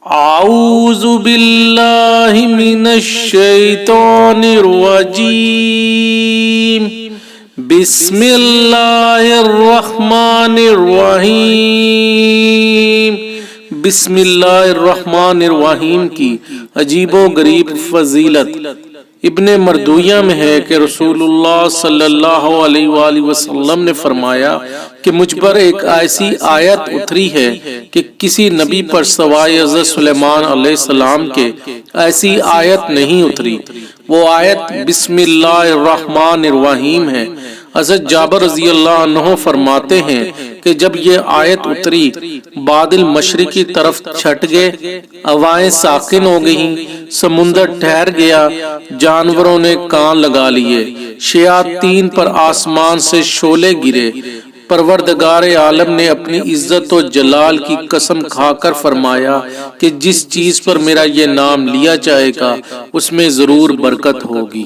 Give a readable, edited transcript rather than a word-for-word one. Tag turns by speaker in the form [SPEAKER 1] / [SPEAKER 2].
[SPEAKER 1] اعوذ باللہ من الشیطان الرجیم بسم اللہ الرحمن الرحیم۔ بسم اللہ الرحمن الرحیم کی عجیب و غریب فضیلت ابن مردویہ میں ہے کہ رسول اللہ صلی اللہ علیہ وآلہ وسلم نے فرمایا کہ مجھ پر ایک ایسی آیت اتری ہے کہ کسی نبی پر سوائے حضرت سلیمان علیہ السلام کے ایسی آیت نہیں اتری۔ وہ آیت بسم اللہ الرحمن الرحیم ہے۔ حضرت جابر رضی اللہ عنہ فرماتے ہیں کہ جب یہ آیت اتری بادل مشرق کی طرف چھٹ گئے، ہوائیں ساکن ہو گئیں، سمندر ٹھہر گیا، جانوروں نے کان لگا لیے، شیاطین پر آسمان سے شعلے گرے۔ پروردگار عالم نے اپنی عزت و جلال کی قسم کھا کر فرمایا کہ جس چیز پر میرا یہ نام لیا جائے گا اس میں ضرور برکت ہوگی۔